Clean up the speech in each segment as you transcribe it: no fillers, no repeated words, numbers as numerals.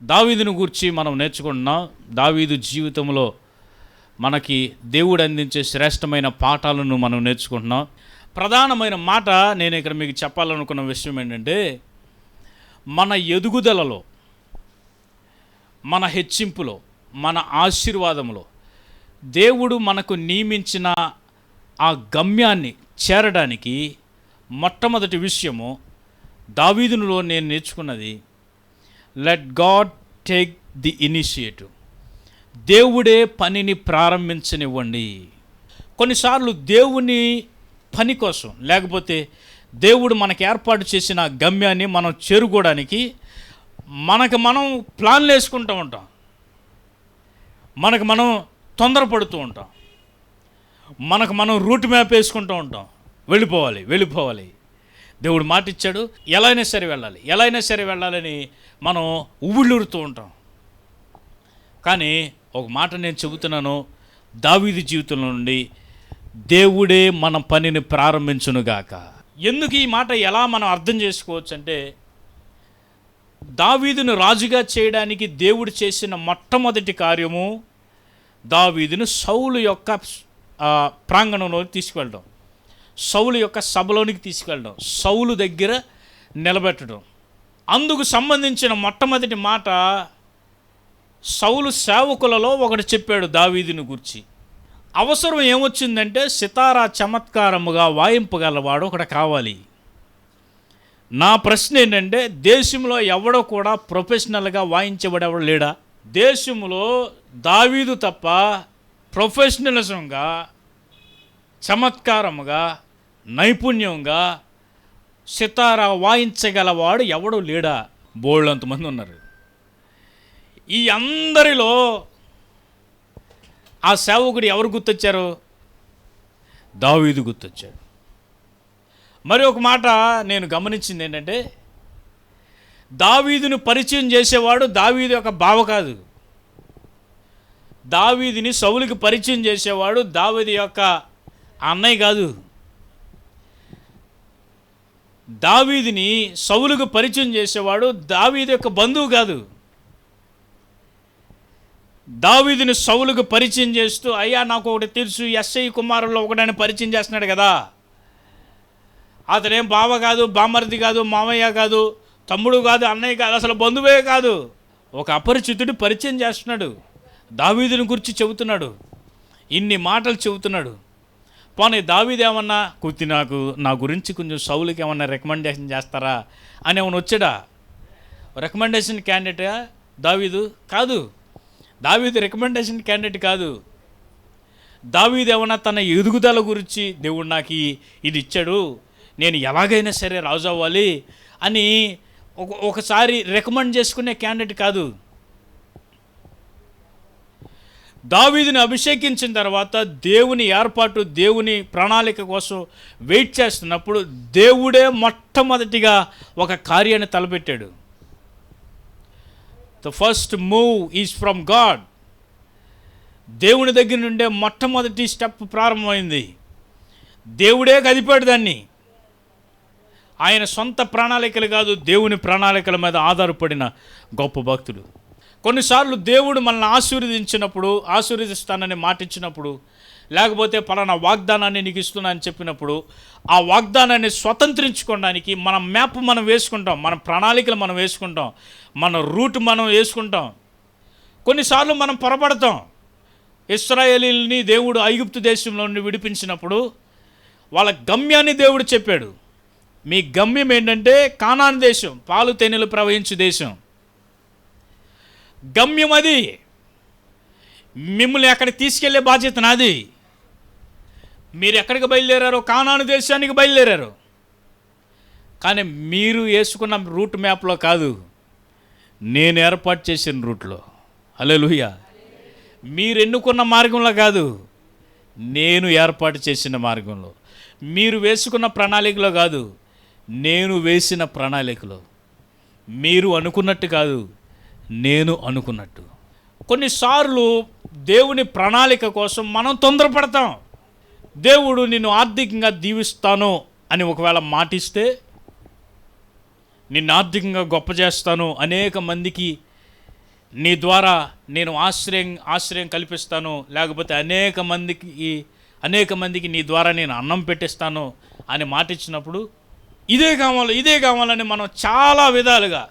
దావీదును గూర్చి మనం నేర్చుకుంటున్నాం. దావీదు జీవితంలో మనకి దేవుడు అందించే శ్రేష్టమైన పాఠాలను మనం నేర్చుకుంటున్నాం. ప్రధానమైన మాట నేను ఇక్కడ మీకు చెప్పాలనుకున్న విషయం ఏంటంటే, మన ఎదుగుదలలో, మన హెచ్చింపులో, మన ఆశీర్వాదంలో దేవుడు మనకు నియమించిన ఆ గమ్యాన్ని చేరడానికి మొట్టమొదటి విషయము దావీదులో నేను నేర్చుకున్నది, let God take the initiative. దేవుడే పనిని ప్రారంభించనివ్వండి. కొన్నిసార్లు దేవుని పని కోసం, లేకపోతే దేవుడు మనకు ఏర్పాటు చేసిన గమ్యాన్ని మనం చేరుకోవడానికి మనకు మనం ప్లాన్లు వేసుకుంటూ ఉంటాం, మనకు మనం తొందరపడుతూ ఉంటాం, మనకు మనం రూట్ మ్యాప్ వేసుకుంటూ ఉంటాం. వెళ్ళిపోవాలి, దేవుడు మాట ఇచ్చాడు, ఎలా అయినా సరే వెళ్ళాలని మనం ఉవ్వుళ్ళూరుతూ ఉంటాం. కానీ ఒక మాట నేను చెబుతున్నాను, దావీదు జీవితంలో నుండి దేవుడే మన పనిని ప్రారంభించునుగాక. ఎందుకు ఈ మాట ఎలా మనం అర్థం చేసుకోవచ్చు అంటే, దావీదును రాజుగా చేయడానికి దేవుడు చేసిన మొట్టమొదటి కార్యము దావీదును సౌలు యొక్క ప్రాంగణంలోకి తీసుకువెళ్ళడం, సౌలు యొక్క సభలోనికి తీసుకెళ్ళడం, సౌలు దగ్గర నిలబెట్టడం. అందుకు సంబంధించిన మొట్టమొదటి మాట సౌలు సేవకులలో ఒకడు చెప్పాడు దావీదుని గురించి. అవసరం ఏమొచ్చిందంటే, సితారా చమత్కారముగా వాయింపగలవాడు ఒకడు కావాలి. నా ప్రశ్న ఏంటంటే, దేశంలో ఎవడో కూడా ప్రొఫెషనల్గా వాయించబడేవాడు లేడా? దేశంలో దావీదు తప్ప ప్రొఫెషనలిజంగా, చమత్కారముగా, నైపుణ్యంగా సితారా వాయించగలవాడు ఎవడూ లేడా? బోళ్ళంతమంది ఉన్నారు. ఈ అందరిలో ఆ సేవకుడు ఎవరు గుర్తొచ్చారు? దావీదు గుర్తొచ్చాడు. మరి ఒక మాట నేను గమనించింది ఏంటంటే, దావీదును పరిచయం చేసేవాడు దావీదు యొక్క బావ కాదు. దావీదుని సౌలుకి పరిచయం చేసేవాడు దావీదు యొక్క అన్నయ్య కాదు. దావీదుని సౌలుకు పరిచయం చేసేవాడు దావీదు యొక్క బంధువు కాదు. దావీదుని సౌలుకు పరిచయం చేస్తూ, అయ్యా నాకు ఒకటి తెలుసు, ఎస్ఐ కుమారుల్లో ఒకడని పరిచయం చేస్తున్నాడు కదా, అతనేం బావ కాదు, బామర్ది కాదు, మామయ్య కాదు, తమ్ముడు కాదు, అన్నయ్య కాదు, అసలు బంధువే కాదు, ఒక అపరిచితుడు పరిచయం చేస్తున్నాడు, దావీదుని గురించి చెబుతున్నాడు, ఇన్ని మాటలు చెబుతున్నాడు. పోనీ దావీదు ఏమన్నా నా గురించి కొంచెం సౌలుకి ఏమన్నా రికమెండేషన్ చేస్తారా అని ఏమన్నా వచ్చాడా? రికమెండేషన్ క్యాండిడేటా దావీదు? కాదు. దావీదు రికమెండేషన్ క్యాండిడేట్ కాదు. దావీదు ఏమన్నా తన ఎదుగుదల గురించి, దేవుడు నాకు ఇది ఇచ్చాడు, నేను ఎలాగైనా సరే రాజు అవ్వాలి అని ఒకసారి రికమెండ్ చేసుకునే క్యాండిడేట్ కాదు. దావీదుని అభిషేకించిన తర్వాత దేవుని ఏర్పాటు, దేవుని ప్రణాళిక కోసం వెయిట్ చేస్తున్నప్పుడు దేవుడే మొట్టమొదటిగా ఒక కార్యాన్ని తలపెట్టాడు. The first move is from God. దేవుని దగ్గర నుండే మొట్టమొదటి స్టెప్ ప్రారంభమైంది. దేవుడే కదిపాడు దాన్ని. ఆయన సొంత ప్రణాళికలు కాదు, దేవుని ప్రణాళికల మీద ఆధారపడిన గొప్ప భక్తుడు. కొన్నిసార్లు దేవుడు మనల్ని ఆశీర్వదిస్తానని మాటిచ్చినప్పుడు, లేకపోతే పలానా వాగ్దానాన్ని నీకు ఇస్తున్నా అని చెప్పినప్పుడు, ఆ వాగ్దానాన్ని స్వతంత్రించుకోవడానికి మన మ్యాప్ మనం వేసుకుంటాం, మన ప్రణాళికలు మనం వేసుకుంటాం, మన రూట్ మనం వేసుకుంటాం. కొన్నిసార్లు మనం పొరపడతాం. ఇశ్రాయేలీయుల్ని దేవుడు ఐగుప్తు దేశంలో నుండి విడిపించినప్పుడు వాళ్ళ గమ్యాన్ని దేవుడు చెప్పాడు. మీ గమ్యం ఏంటంటే కానాను దేశం, పాలు తేనెలు ప్రవహించు దేశం. గమ్యం అది. మిమ్మల్ని ఎక్కడికి తీసుకెళ్లే బాధ్యత నాది. మీరు ఎక్కడికి బయలుదేరారో? కానాను దేశానికి బయలుదేరారు. కానీ మీరు వేసుకున్న రూట్ మ్యాప్లో కాదు, నేను ఏర్పాటు చేసిన రూట్లో. హల్లెలూయా. మీరు ఎన్నుకున్న మార్గంలో కాదు, నేను ఏర్పాటు చేసిన మార్గంలో. మీరు వేసుకున్న ప్రణాళికలో కాదు, నేను వేసిన ప్రణాళికలో. మీరు అనుకున్నట్టు కాదు, నేను అనుకున్నట్టు. కొన్నిసార్లు దేవుని ప్రణాళిక కోసం మనం తొందరపడతాం. దేవుడు నిన్ను ఆర్థికంగా దీవిస్తాను అని ఒకవేళ మాటిస్తే, నిన్ను ఆర్థికంగా గొప్ప చేస్తాను, అనేక మందికి నీ ద్వారా నేను ఆశ్రయం కల్పిస్తాను, లేకపోతే అనేక మందికి నీ ద్వారా నేను అన్నం పెట్టిస్తాను అని మాట ఇచ్చినప్పుడు ఇదే కావాలని మనం చాలా విధాలుగా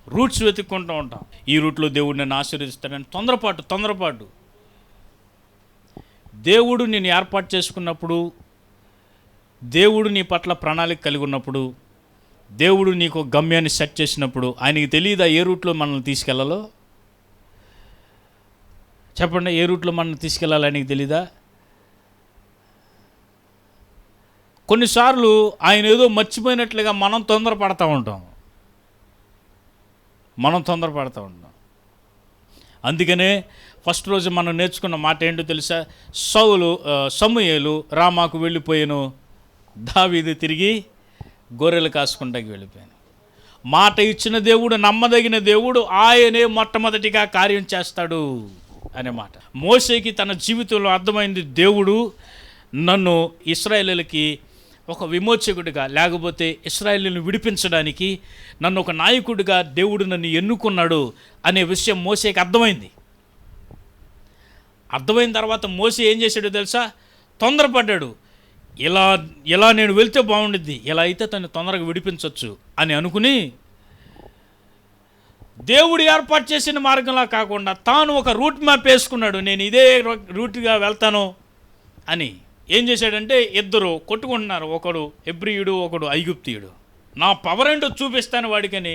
రూట్స్ వెతుక్కుంటూ ఉంటాం. ఈ రూట్లో దేవుడు నన్ను ఆశీర్వదిస్తాడని తొందరపాటు. దేవుడు నేను ఏర్పాటు చేసుకున్నప్పుడు, దేవుడు నీ పట్ల ప్రణాళిక కలిగి ఉన్నప్పుడు, దేవుడు నీకు గమ్యాన్ని సెట్ చేసినప్పుడు ఆయనకి తెలియదా ఏ రూట్లో మనల్ని తీసుకెళ్లాలో? చెప్పండి, ఏ రూట్లో మనల్ని తీసుకెళ్ళాలో ఆయనకి తెలీదా? కొన్నిసార్లు ఆయన ఏదో మర్చిపోయినట్లుగా మనం తొందరపడతా ఉంటాం. అందుకనే ఫస్ట్ రోజు మనం నేర్చుకున్న మాట ఏంటో తెలుసా? సమూయేలు రామాకు వెళ్ళిపోయాను, దావీదు తిరిగి గొర్రెలు కాసుకుంటాకి వెళ్ళిపోయాను. మాట ఇచ్చిన దేవుడు, నమ్మదగిన దేవుడు, ఆయనే మొట్టమొదటిగా కార్యం చేస్తాడు అనే మాట. మోషేకి తన జీవితంలో అర్థమైంది, దేవుడు నన్ను ఇశ్రాయేలీయులకి ఒక విమోచకుడిగా, లేకపోతే ఇశ్రాయేలీయులను విడిపించడానికి నన్ను ఒక నాయకుడిగా దేవుడు నన్ను ఎన్నుకున్నాడు అనే విషయం మోషేకి అర్థమైంది. అర్థమైన తర్వాత మోషే ఏం చేశాడో తెలుసా? తొందరపడ్డాడు. ఇలా నేను వెళ్తే బాగుండిద్ది, ఇలా అయితే తను తొందరగా విడిపించవచ్చు అని అనుకుని దేవుడు ఏర్పాటు చేసిన మార్గంలా కాకుండా తాను ఒక రూట్ మ్యాప్ వేసుకున్నాడు. నేను ఇదే రూట్గా వెళ్తాను అని. ఏం చేశాడంటే, ఇద్దరు కొట్టుకుంటున్నారు, ఒకడు హెబ్రీయుడు, ఒకడు ఐగుప్తీయుడు. నా పవర్ ఏంటో చూపిస్తాను వాడికని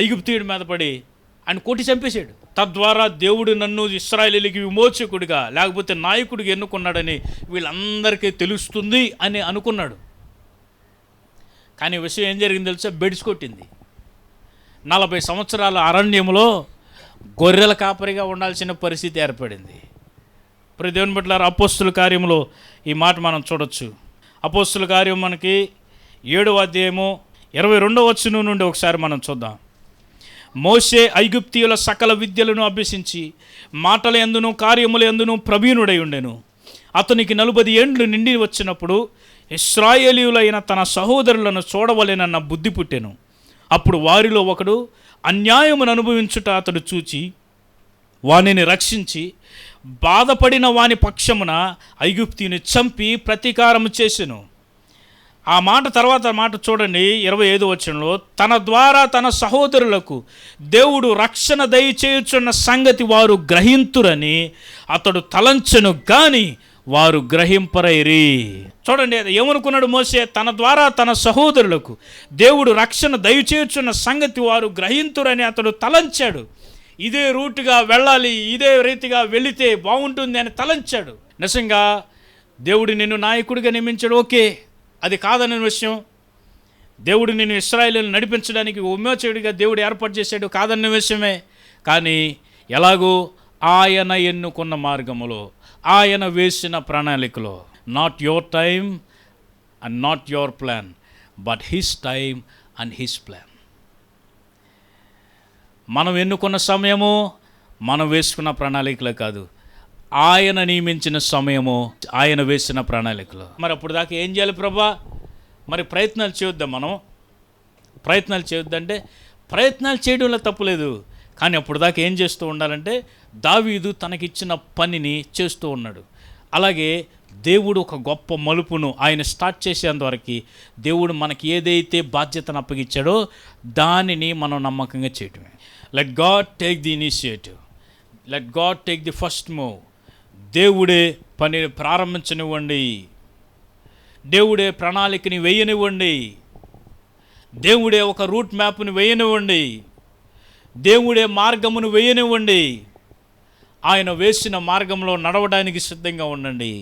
ఐగుప్తీయుడి మీద పడి ఆయన కొట్టి చంపేశాడు. తద్వారా దేవుడు నన్ను ఇశ్రాయేలీయులకి విమోచకుడిగా, లేకపోతే నాయకుడిగా ఎన్నుకున్నాడని వీళ్ళందరికీ తెలుస్తుంది అని అనుకున్నాడు. కానీ విషయం ఏం జరిగింది తెలుసా? బెడిసి కొట్టింది. 40 సంవత్సరాల అరణ్యంలో గొర్రెల కాపరిగా ఉండాల్సిన పరిస్థితి ఏర్పడింది. ఇప్పుడు దేవుని బిడ్డలారా, అపోస్తుల కార్యంలో ఈ మాట మనం చూడొచ్చు. అపోస్తుల కార్యం మనకి 7వ అధ్యాయము 22వ వచనం నుండి ఒకసారి మనం చూద్దాం. మోషే ఐగుప్తీయుల సకల విద్యలను అభ్యసించి మాటల యందును కార్యముల యందును ప్రవీణుడై ఉండెను. అతనికి 40 ఏండ్లు నిండి వచ్చినప్పుడు ఇశ్రాయేలీయులైన తన సహోదరులను చూడవలెనన్న బుద్ధి పుట్టెను. అప్పుడు వారిలో ఒకడు అన్యాయమును అనుభవించుట అతడు చూచి వానిని రక్షించి బాధపడిన వాని పక్షమున ఐగుప్తీయుని చంపి ప్రతీకారము చేసెను. ఆ మాట తర్వాత మాట చూడండి, 25వ వచనంలో, తన ద్వారా తన సహోదరులకు దేవుడు రక్షణ దయచేయుచున్న సంగతి వారు గ్రహింతురని అతడు తలంచెను, గాని వారు గ్రహింపరైరి. చూడండి, ఏమనుకున్నాడు మోషే? తన ద్వారా తన సహోదరులకు దేవుడు రక్షణ దయచేయుచున్న సంగతి వారు గ్రహింతురని అతడు తలంచాడు. ఇదే రూట్గా వెళ్ళాలి, ఇదే రీతిగా వెళితే బాగుంటుంది అని తలంచాడు. నిజంగా దేవుడు నిన్ను నాయకుడిగా నియమించాడు, ఓకే, అది కాదనే విషయం. దేవుడు నిన్ను ఇశ్రాయేలును నడిపించడానికి విమోచకుడిగా దేవుడు ఏర్పాటు చేశాడు, కాదన్న విషయమే. కానీ ఎలాగో ఆయన ఎన్నుకున్న మార్గములో, ఆయన వేసిన ప్రణాళికలో, not your time and not your plan, but his time and his plan. మనం ఎన్నుకున్న సమయము మనం వేసుకున్న ప్రణాళికలో కాదు, ఆయన నియమించిన సమయము ఆయన వేసిన ప్రణాళికలో. మరి అప్పుడు దాకా ఏం చేయాలి ప్రభా? మరి ప్రయత్నాలు చేయొద్దాం. మనం ప్రయత్నాలు చేయొద్దంటే ప్రయత్నాలు చేయడంలో తప్పులేదు, కానీ అప్పుడు దాకా ఏం చేస్తూ ఉండాలంటే దావీదు తనకిచ్చిన పనిని చేస్తూ ఉన్నాడు. అలాగే దేవుడు ఒక గొప్ప మలుపును ఆయన స్టార్ట్ చేసేంతవరకు దేవుడు మనకి ఏదైతే బాధ్యతను అప్పగించాడో దానిని మనం నమ్మకంగా చేయటమే. Let God take the initiative, let God take the first move. దేవుడే పనిని ప్రారంభించనివ్వండి, దేవుడే ప్రణాళికని వేయనివ్వండి, దేవుడే ఒక రూట్ మ్యాప్ని వేయనివ్వండి, దేవుడే మార్గమును వేయనివ్వండి. ఆయన వేసిన మార్గంలో నడవడానికి సిద్ధంగా ఉండండి.